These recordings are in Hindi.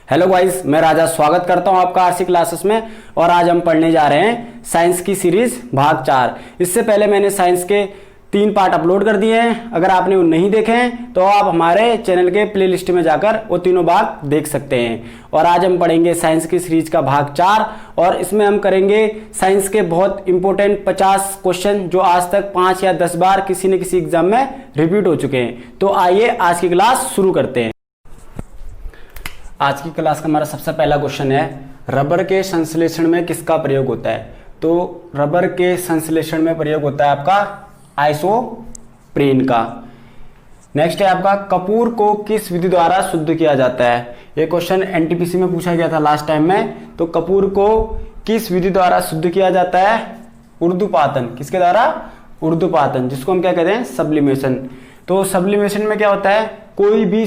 हेलो गाइस, मैं राजा स्वागत करता हूं आपका आरसी क्लासेस में। और आज हम पढ़ने जा रहे हैं साइंस की सीरीज भाग 4। इससे पहले मैंने साइंस के 3 पार्ट अपलोड कर दिए हैं। अगर आपने वो नहीं देखे हैं तो आप हमारे चैनल के प्लेलिस्ट में जाकर वो तीनों भाग देख सकते हैं। और आज हम पढ़ेंगे साइंस की सीरीज का भाग 4 और इसमें हम करेंगे साइंस के बहुत इंपॉर्टेंट 50 क्वेश्चन जो आज तक 5 या 10 बार किसी न किसी एग्जाम में रिपीट हो चुके हैं। तो आइए आज की क्लास शुरू करते हैं। आज की क्लास का हमारा सबसे पहला क्वेश्चन है, रबर के संश्लेषण में किसका प्रयोग होता है? तो रबर के संश्लेषण में प्रयोग होता है आपका आइसोप्रीन का। नेक्स्ट है आपका, कपूर को किस विधि द्वारा शुद्ध किया जाता है? ये क्वेश्चन एनटीपीसी में पूछा गया था लास्ट टाइम में। तो कपूर को किस विधि द्वारा शुद्ध किया जाता है? उर्ध्वपातन। किसके द्वारा? उर्ध्वपातन, जिसको हम क्या कहते हैं? सब्लिमेशन। तो सब्लिमेशन में क्या होता है, कोई भी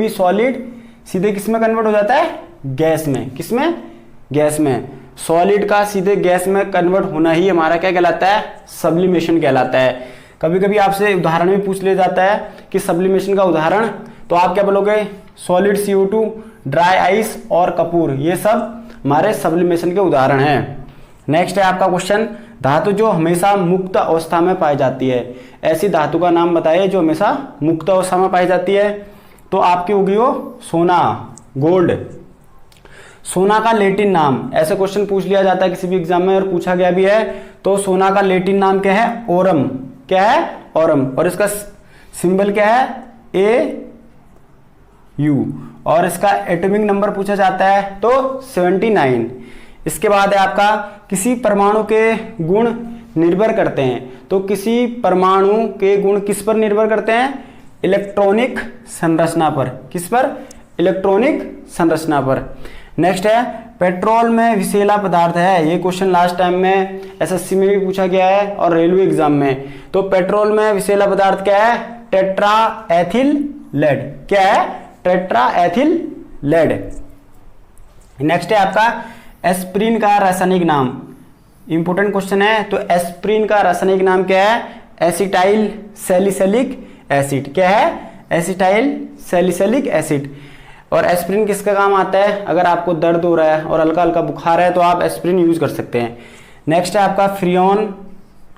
सॉलिड सीधे किस में कन्वर्ट हो जाता है? गैस में। किस में? गैस में। सॉलिड का सीधे गैस में कन्वर्ट होना ही हमारा क्या कहलाता है? सब्लिमेशन कहलाता है। कभी कभी आपसे उदाहरण में पूछ लिया जाता है कि सब्लिमेशन का उदाहरण, तो आप क्या बोलोगे? सॉलिड CO2, ड्राई आइस और कपूर, ये सब हमारे सब्लिमेशन के उदाहरण हैं। नेक्स्ट है आपका क्वेश्चन, धातु जो हमेशा मुक्त अवस्था में पाई जाती है, ऐसी धातु का नाम बताइए जो हमेशा मुक्त अवस्था में पाई जाती है। तो आपकी होगी वो सोना, गोल्ड। सोना का लैटिन नाम, ऐसे क्वेश्चन पूछ लिया जाता है किसी भी एग्जाम में और पूछा गया भी है। तो सोना का लैटिन नाम क्या है? ओरम। क्या है? ओरम। और इसका सिंबल क्या है? AU। और इसका एटॉमिक नंबर पूछा जाता है तो 79। इसके बाद है आपका, किसी परमाणु के गुण निर्भर करते हैं। तो किसी परमाणु के गुण किस पर निर्भर करते हैं? इलेक्ट्रॉनिक संरचना पर। किस पर? इलेक्ट्रॉनिक संरचना पर। नेक्स्ट है, पेट्रोल में विषैला पदार्थ है। ये क्वेश्चन लास्ट टाइम में एसएससी में भी पूछा गया है और रेलवे एग्जाम में। तो पेट्रोल में विषैला पदार्थ क्या है? Tetra ethyl lead. क्या है? Tetra ethyl lead. नेक्स्ट है आपका, एस्प्रिन का रासायनिक नाम। इंपोर्टेंट क्वेश्चन है। तो एस्प्रिन का रासायनिक नाम क्या है? Acetyl salicylic acid. क्या है? Acetyl salicylic acid. और एस्प्रिन किसका काम आता है? अगर आपको दर्द हो रहा है और हल्का हल्का बुखार है तो आप एस्प्रिन यूज कर सकते हैं। नेक्स्ट है आपका, फ्रियोन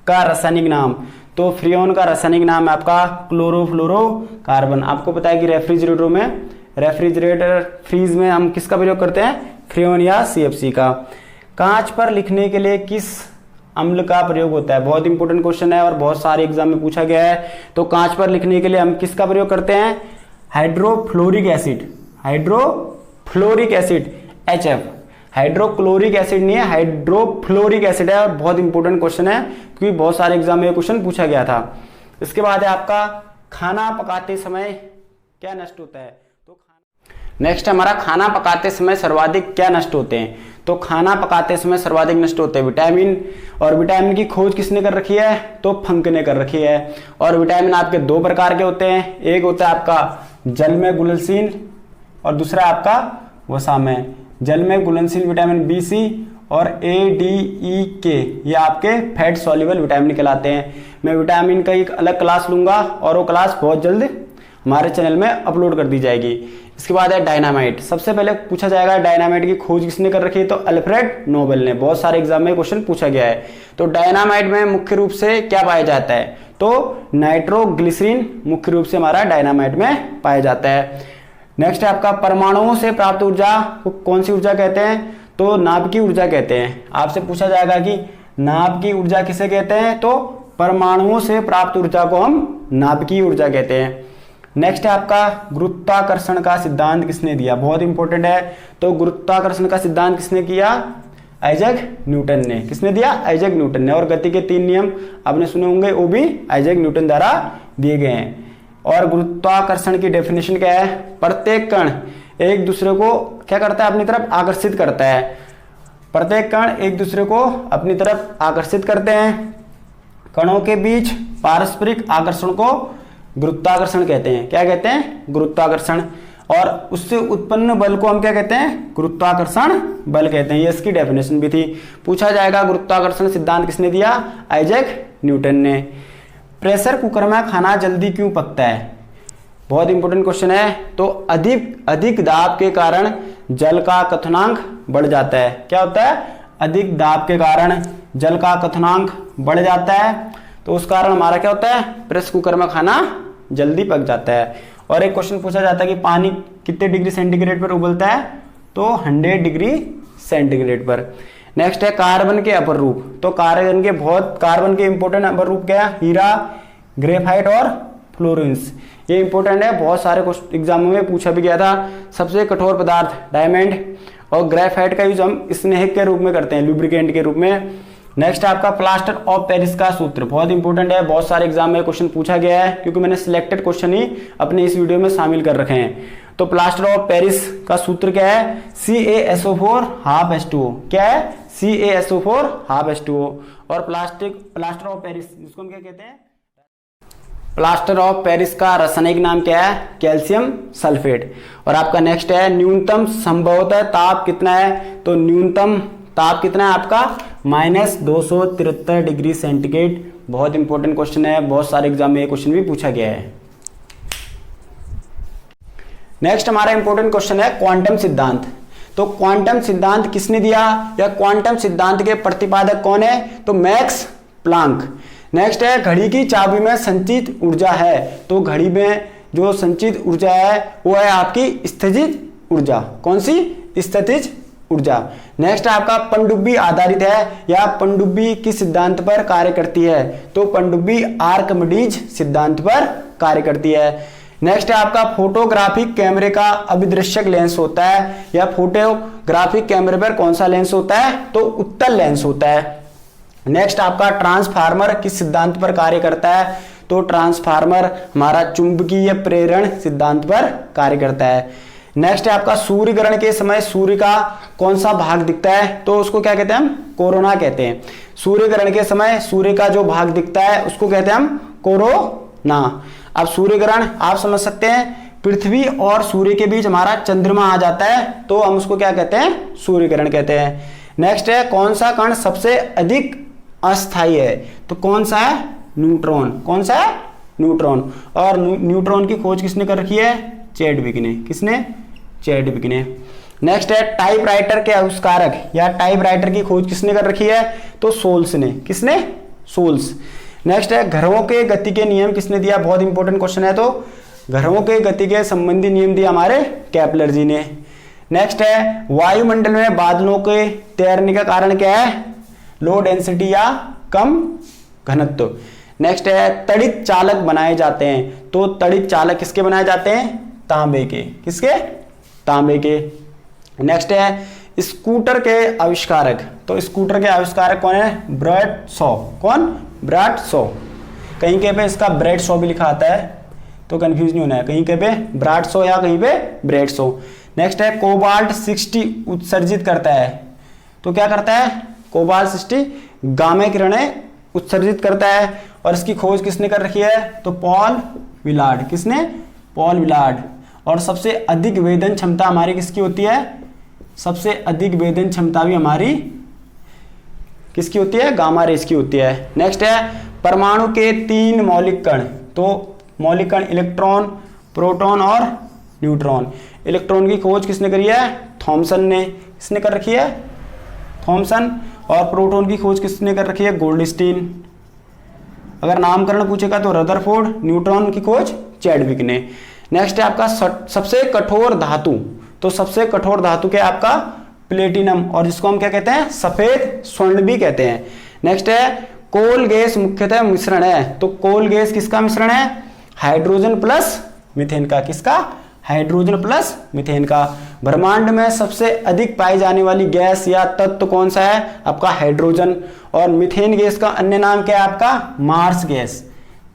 का रासायनिक नाम। तो फ्रियोन का रासायनिक नाम है आपका क्लोरोफ्लोरोकार्बन। आपको पता है कि रेफ्रिजरेटर फ्रीज में हम किसका प्रयोग करते हैं? फ्रियोन या CFC का। कांच पर लिखने के लिए किस अम्ल का प्रयोग होता है? बहुत इंपॉर्टेंट क्वेश्चन है और बहुत सारे एग्जाम में पूछा गया है। तो कांच पर लिखने के लिए हम किसका प्रयोग करते हैं? Hydrofluoric acid. Hydrofluoric acid, HF। Hydrochloric acid नहीं है, हाइड्रोफ्लोरिक एसिड है। और बहुत इंपॉर्टेंट क्वेश्चन है क्योंकि बहुत सारे एग्जाम में क्वेश्चन पूछा गया था। इसके बाद है आपका, खाना पकाते समय क्या नष्ट होता है? तो नेक्स्ट हमारा, खाना पकाते समय सर्वाधिक क्या नष्ट होते हैं? तो खाना पकाते समय सर्वाधिक नष्ट होते हैं विटामिन। और विटामिन की खोज किसने कर रखी है? तो फंक ने कर रखी है। और विटामिन आपके 2 प्रकार के होते हैं। एक होता है आपका जल में घुलनशील और दूसरा आपका वसा में। जल में घुलनशील विटामिन BC और ADEK, ये आपके फैट सॉल्युबल विटामिन कहलाते हैं। मैं विटामिन का एक अलग क्लास लूंगा और वो क्लास बहुत जल्द हमारे चैनल में अपलोड कर दी जाएगी। इसके बाद है डायनामाइट। सबसे पहले पूछा जाएगा डायनामाइट की खोज किसने कर रखी है? तो अल्फ्रेड नोबेल ने। बहुत सारे एग्जाम में क्वेश्चन पूछा गया है। तो डायनामाइट में मुख्य रूप से क्या पाया जाता है? तो नाइट्रोग्लिसरीन मुख्य रूप से हमारा डायनामाइट में पाया जाता है। नेक्स्ट है आपका, परमाणुओं से प्राप्त ऊर्जा को कौन सी ऊर्जा कहते हैं? तो नाभिकीय ऊर्जा कहते हैं। आपसे पूछा जाएगा कि नाभिकीय ऊर्जा किसे कहते हैं? तो परमाणुओं से प्राप्त ऊर्जा को हम नाभिकीय ऊर्जा कहते हैं। नेक्स्ट है आपका, गुरुत्वाकर्षण का सिद्धांत किसने दिया? बहुत इंपॉर्टेंट है। तो गुरुत्वाकर्षण का सिद्धांत किसने किया? आइजैक न्यूटन ने। किसने दिया? आइजैक न्यूटन ने। और गति के 3 नियम आपने सुने होंगे, वो भी आइजैक न्यूटन द्वारा दिए गए हैं। और गुरुत्वाकर्षण की डेफिनेशन क्या है? प्रत्येक कण एक दूसरे को क्या करता है? अपनी तरफ आकर्षित करता है। प्रत्येक कण एक दूसरे को अपनी तरफ आकर्षित करते हैं। कणों के बीच पारस्परिक आकर्षण को गुरुत्वाकर्षण कहते हैं। क्या कहते हैं? गुरुत्वाकर्षण। और उससे उत्पन्न बल को हम क्या कहते हैं? गुरुत्वाकर्षण बल कहते हैं। ये इसकी डेफिनेशन भी थी। पूछा जाएगा गुरुत्वाकर्षण सिद्धांत किसने दिया? आइजैक न्यूटन ने। प्रेशर कुकर में खाना जल्दी क्यों पकता है? बहुत इंपॉर्टेंट क्वेश्चन है। तो अधिक दाब के कारण जल का क्वथनांक बढ़ जाता है। क्या होता है? अधिक दाब के कारण जल का क्वथनांक बढ़ जाता है, तो उस कारण हमारा क्या होता है? प्रेशर कुकर में खाना जल्दी पक जाता है। और एक क्वेश्चन पूछा जाता है कि पानी कितने डिग्री सेंटीग्रेड पर उबलता है? तो 100 डिग्री सेंटीग्रेड पर। नेक्स्ट है कार्बन के अपर रूप। तो कार्बन के इंपॉर्टेंट अपर रूप क्या है? हीरा, ग्रेफाइट और फ्लोरेंस। ये इंपॉर्टेंट है, बहुत सारे एग्जामों में पूछा भी गया था। सबसे कठोर पदार्थ डायमंड, और ग्रेफाइट का यूज हम स्नेहक के रूप में करते हैं, लुब्रिकेंट के रूप में। नेक्स्ट है आपका प्लास्टर ऑफ पेरिस का सूत्र, बहुत इंपॉर्टेंट है, बहुत सारे एग्जाम में क्वेश्चन पूछा गया है, क्योंकि मैंने सिलेक्टेड क्वेश्चन ही अपने इस वीडियो में शामिल कर रखे हैं। तो प्लास्टर ऑफ पेरिस का सूत्र क्या है? CaSO4 half H2O। क्या है? CaSO4 half H2O। और प्लास्टर ऑफ पेरिस जिसको हम क्या कहते हैं? प्लास्टर ऑफ पेरिस का रासायनिक नाम क्या है? Calcium sulphate. और आपका नेक्स्ट है न्यूनतम संभवतः ताप कितना है? तो न्यूनतम ताप कितना है आपका? -273 डिग्री सेंटीग्रेड। बहुत इंपॉर्टेंट क्वेश्चन है, बहुत सारे एग्जाम में ये क्वेश्चन भी पूछा गया है। नेक्स्ट हमारा इंपॉर्टेंट क्वेश्चन है क्वांटम सिद्धांत। तो क्वांटम सिद्धांत किसने दिया, या क्वांटम सिद्धांत के प्रतिपादक कौन है? तो मैक्स प्लांक। नेक्स्ट है घड़ी की चाबी में संचित ऊर्जा है। तो घड़ी में जो संचित ऊर्जा है वो है आपकी स्थितिज ऊर्जा। कौन सी? स्थितिज ऊर्जा। नेक्स्ट आपका पनडुब्बी आधारित है, या पनडुब्बी किस सिद्धांत पर कार्य करती है? तो पनडुब्बी आर्किमिडीज सिद्धांत पर कार्य करती है। नेक्स्ट है आपका फोटोग्राफिक कैमरे का अभिदृश्यक लेंस होता है, या फोटोग्राफिक कैमरे पर कौन सा लेंस होता है? तो उत्तल लेंस होता है। नेक्स्ट आपका ट्रांसफार्मर किस सिद्धांत पर कार्य करता है? तो ट्रांसफार्मर हमारा चुंबकीय प्रेरण सिद्धांत पर कार्य करता है। नेक्स्ट है आपका सूर्य ग्रहण के समय सूर्य का कौन सा भाग दिखता है? तो उसको क्या कहते हैं हम? कोरोना कहते हैं। सूर्य ग्रहण के समय सूर्य का जो भाग दिखता है उसको कहते हैं हम कोरोना। अब सूर्य ग्रहण आप समझ सकते हैं, पृथ्वी और सूर्य के बीच हमारा चंद्रमा आ जाता है, तो हम उसको क्या कहते हैं? सूर्य ग्रहण कहते हैं। नेक्स्ट है कौन सा कण सबसे अधिक अस्थायी है? तो कौन सा है? न्यूट्रॉन। कौन सा है? न्यूट्रॉन। और न्यूट्रॉन की खोज किसने कर रखी है? चैडविक ने। किसने? चैडविक ने। नेक्स्ट है टाइपराइटर के आविष्कारक, या टाइपराइटर की खोज किसने कर रखी है? तो सोल्स ने। किसने? सोल्स। नेक्स्ट है घरों के गति के नियम किसने दिया? बहुत इंपॉर्टेंट क्वेश्चन है। तो घरों के गति के संबंधी नियम दिया हमारे केपलर जी ने। नेक्स्ट है वायुमंडल में बादलों के तैरने का कारण क्या है? लो डेंसिटी या कम घनत्व। नेक्स्ट है तड़ित चालक बनाए जाते हैं। तो तड़ित चालक किसके बनाए जाते हैं? तांबे के। किसके? तांबे के। नेक्स्ट है स्कूटर के आविष्कारक। तो स्कूटर के आविष्कारक कौन है? ब्रैड शॉ। कौन? ब्रैड शॉ। कहीं के पे इसका ब्रैड शॉ भी लिखा आता है, तो कंफ्यूज नहीं होना है, कहीं के पे ब्रैड शॉ या कहीं पे ब्रैड शॉ। नेक्स्ट है कोबाल्ट 60 उत्सर्जित करता है। तो क्या करता है? कोबाल्ट 60 गामा किरणें उत्सर्जित करता है। और इसकी खोज किसने कर रखी है? तो पॉल विलार्ड। किसने? Paul Willard. और सबसे अधिक वेदन क्षमता हमारी किसकी होती है? सबसे अधिक वेदन क्षमता भी हमारी किसकी होती है? गामा रेस की होती है। नेक्स्ट है परमाणु के 3 मौलिक कण। तो मौलिक कण इलेक्ट्रॉन, प्रोटॉन और न्यूट्रॉन। इलेक्ट्रॉन की खोज किसने करी है? थॉमसन ने। किसने कर रखी है? थॉमसन। और प्रोटॉन की खोज किसने कर रखी है? गोल्डस्टीन। अगर नामकरण पूछेगा तो रदरफोर्ड। न्यूट्रॉन की खोज चैडविक ने। नेक्स्ट है आपका सबसे कठोर धातु। तो सबसे कठोर धातु क्या है आपका? प्लेटिनम, और जिसको हम क्या कहते हैं? सफेद स्वर्ण भी कहते हैं। नेक्स्ट है कोल गैस मुख्यतः मिश्रण है। तो कोल गैस किसका मिश्रण है? हाइड्रोजन प्लस मीथेन का। किसका? हाइड्रोजन प्लस मीथेन का। ब्रह्मांड में सबसे अधिक पाई जाने वाली गैस या तत्व कौन सा है? आपका हाइड्रोजन। और मीथेन गैस का अन्य नाम क्या है आपका? मार्स गैस।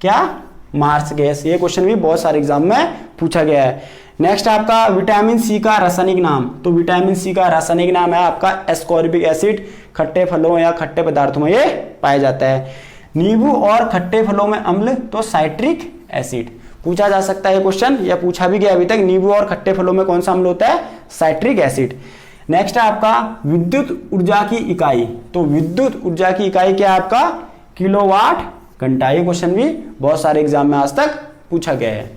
क्या? मार्स गैस। ये क्वेश्चन भी बहुत सारे एग्जाम में पूछा गया है। नेक्स्ट आपका विटामिन सी का रासायनिक नाम। तो विटामिन सी का रासायनिक नाम है आपका एस्कॉर्बिक एसिड। खट्टे फलों या खट्टे पदार्थों में ये पाया जाता है। नींबू और खट्टे फलों में अम्ल, तो साइट्रिक एसिड। पूछा जा सकता है क्वेश्चन, या पूछा भी गया अभी तक, नींबू और खट्टे फलों में कौन सा अम्ल होता है? Citric acid. नेक्स्ट है आपका विद्युत ऊर्जा की इकाई। तो विद्युत ऊर्जा की इकाई क्या है आपका? किलोवाट घंटा। ये क्वेश्चन भी बहुत सारे एग्जाम में आज तक पूछा गया है।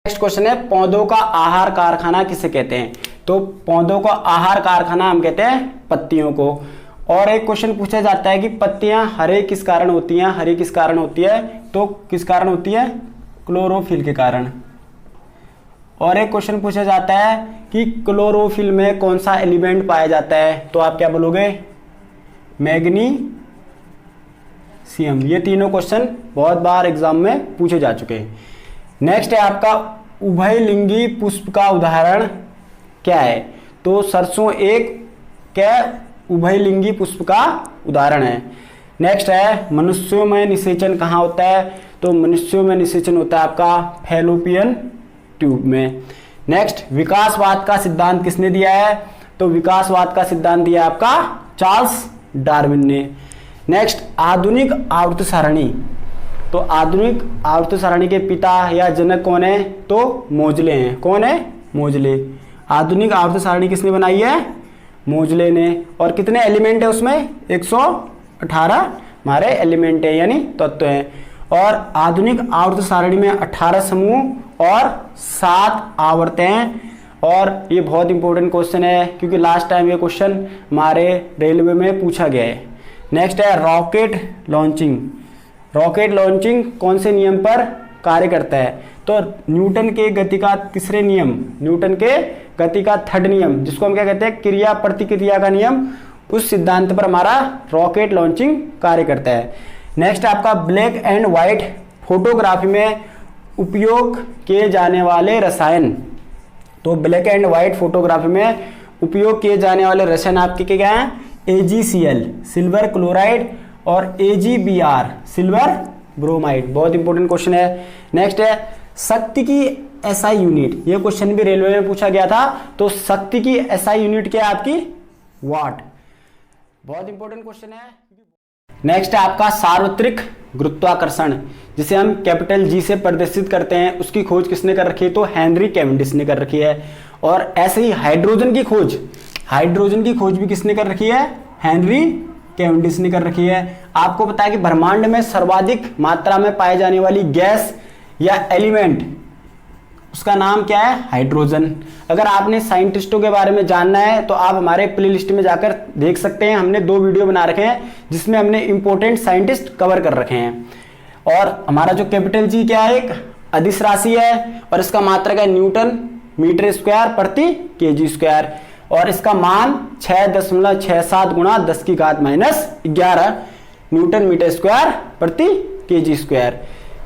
नेक्स्ट क्वेश्चन है, पौधों का आहार कारखाना किसे कहते हैं? तो पौधों का आहार कारखाना हम कहते हैं पत्तियों को। और एक क्वेश्चन पूछा जाता है कि पत्तियां हरे किस कारण होती हैं? हरी किस कारण होती है? तो किस कारण होती है? क्लोरोफिल के कारण। और एक क्वेश्चन पूछा जाता है कि क्लोरोफिल में कौन सा एलिमेंट पाया जाता है? तो आप क्या बोलोगे? मैग्नीशियम। ये तीनों क्वेश्चन बहुत बार एग्जाम में पूछे जा चुके हैं। नेक्स्ट है आपका उभयलिंगी पुष्प का उदाहरण क्या है? तो सरसों एक क्या उभयलिंगी पुष्प का उदाहरण है। नेक्स्ट है, मनुष्यों में निषेचन कहाँ होता है? तो मनुष्यों में निषेचन होता है आपका फैलोपियन ट्यूब में। नेक्स्ट, विकासवाद का सिद्धांत किसने दिया है? तो विकासवाद का सिद्धांत दिया आपका चार्ल्स डार्विन ने। नेक्स्ट, आधुनिक आवर्त सारणी। तो आधुनिक आवर्त सारणी के पिता या जनक कौन है? तो मोजले हैं। कौन है? मोजले। आधुनिक आवर्त सारणी किसने बनाई है? मोजले ने। और कितने एलिमेंट है उसमें? 118 हमारे एलिमेंट है यानी तत्व हैं। और आधुनिक आवर्त सारणी में 18 समूह और 7 आवर्त हैं। और ये बहुत इंपॉर्टेंट क्वेश्चन है क्योंकि लास्ट टाइम ये क्वेश्चन हमारे रेलवे में पूछा गया है। नेक्स्ट है रॉकेट लॉन्चिंग। रॉकेट लॉन्चिंग कौन से नियम पर कार्य करता है? तो न्यूटन के गति का तीसरे नियम, न्यूटन के गति का थर्ड नियम, जिसको हम क्या कहते हैं? क्रिया प्रतिक्रिया का नियम, उस सिद्धांत पर हमारा रॉकेट लॉन्चिंग कार्य करता है। नेक्स्ट आपका ब्लैक एंड व्हाइट फोटोग्राफी में उपयोग किए जाने वाले रसायन। तो ब्लैक एंड व्हाइट फोटोग्राफी में उपयोग किए जाने वाले रसायन आपके क्या हैं? AgCl सिल्वर क्लोराइड और AgBr सिल्वर ब्रोमाइड। बहुत इंपॉर्टेंट क्वेश्चन है। नेक्स्ट है शक्ति की SI यूनिट। ये क्वेश्चन भी रेलवे में पूछा गया था। तो शक्ति की SI यूनिट क्या है आपकी? वाट। बहुत इंपॉर्टेंट क्वेश्चन है। नेक्स्ट है आपका सार्वत्रिक गुरुत्वाकर्षण, जिसे हम कैपिटल G से प्रदर्शित करते हैं। उसकी खोज किसने कर रखी है? तो हेनरी कैवेंडिश ने कर रखी है। और ऐसे ही हाइड्रोजन की खोज भी किसने कर रखी है? हेनरी कैवेंडिश ने कर रखी है। आपको पता है कि ब्रह्मांड में सर्वाधिक मात्रा में पाई जाने वाली गैस या एलिमेंट, उसका नाम क्या है? हाइड्रोजन। अगर आपने साइंटिस्टों के बारे में जानना है तो आप हमारे प्लेलिस्ट में जाकर देख सकते हैं। हमने 2 वीडियो बना रखे हैं जिसमें हमने इंपॉर्टेंट साइंटिस्ट कवर कर रखे हैं। और हमारा जो कैपिटल G क्या है? एक अदिश राशि है और इसका मात्रक है न्यूटन मीटर स्क्वायर प्रति kg स्क्वायर। और इसका मान 6.67 गुणा 10 की घात -11 न्यूटन मीटर स्क्वायर प्रति kg स्क्वायर।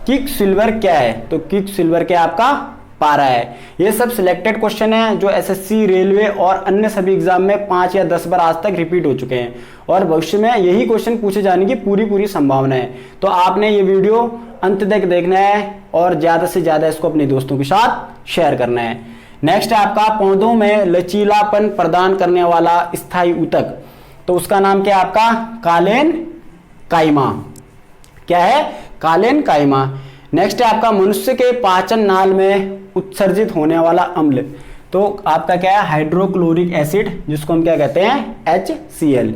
किक सिल्वर क्या है? तो किक सिल्वर क्या आपका? पारा है। ये सब सिलेक्टेड क्वेश्चन है जो SSC, रेलवे और अन्य सभी एग्जाम में 5 या 10 बार आज तक रिपीट हो चुके हैं और भविष्य में यही क्वेश्चन पूछे जाने की पूरी संभावना है। तो आपने ये वीडियो अंत तक देखना है और ज्यादा से ज्यादा इसको अपने दोस्तों के साथ शेयर करना है। नेक्स्ट है आपका पौधों में लचीलापन प्रदान करने वाला स्थायी ऊतक। तो उसका नाम क्या है आपका? कालेन काइमा। क्या है? कालेन काइमा। नेक्स्ट है आपका मनुष्य के पाचन नाल में उत्सर्जित होने वाला अम्ल। तो आपका क्या है? हाइड्रोक्लोरिक एसिड, जिसको हम क्या कहते हैं? HCl।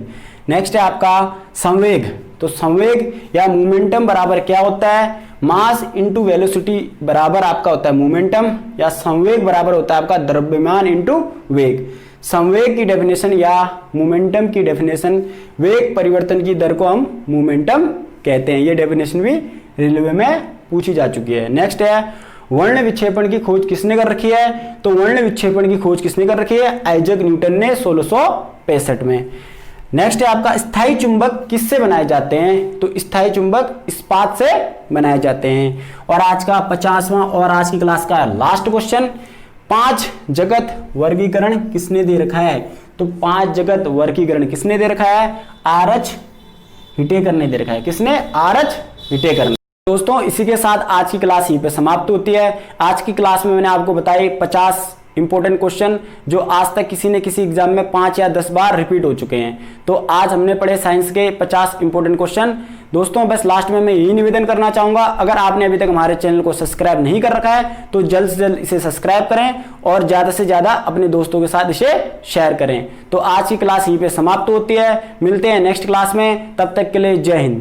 नेक्स्ट है आपका संवेग। तो संवेग या मोमेंटम बराबर क्या होता है? मास इंटू वेलोसिटी बराबर आपका होता है मोमेंटम, या संवेग बराबर होता है आपका द्रव्यमान इंटू वेग। संवेग की डेफिनेशन या मोमेंटम की डेफिनेशन, वेग परिवर्तन की दर को हम मोमेंटम कहते हैं। ये डेफिनेशन भी रेलवे में पूछी जा चुकी है। नेक्स्ट है वर्ण विक्षेपण की खोज किसने कर रखी है? तो वर्ण विक्षेपण की खोज किसने कर रखी है? आइजैक न्यूटन ने 1665 में। नेक्स्ट है आपका स्थायी चुंबक किससे बनाए जाते हैं? तो स्थायी चुंबक इस्पात से बनाए जाते हैं। और आज का 50वां और आज की क्लास का लास्ट क्वेश्चन, 5 जगत वर्गीकरण किसने दे रखा है? तो 5 जगत वर्गीकरण किसने दे रखा है? आरएच हिटेकर ने दे रखा है। किसने? आरएच हिटेकर ने। दोस्तों इसी के साथ आज की क्लास यहीं पे समाप्त होती है। आज की क्लास में मैंने आपको बताई 50 इंपॉर्टेंट क्वेश्चन जो आज तक किसी न किसी एग्जाम में 5 या 10 बार रिपीट हो चुके हैं। तो आज हमने पढ़े साइंस के 50 इंपॉर्टेंट क्वेश्चन। दोस्तों बस लास्ट में मैं यही निवेदन करना चाहूंगा, अगर आपने अभी तक हमारे चैनल को सब्सक्राइब नहीं कर रखा है तो जल्द से जल्द इसे सब्सक्राइब करें और ज्यादा से ज्यादा अपने दोस्तों के साथ इसे शेयर करें। तो आज की क्लास यहीं पे समाप्त होती है। मिलते हैं नेक्स्ट क्लास में, तब तक के लिए जय हिंद।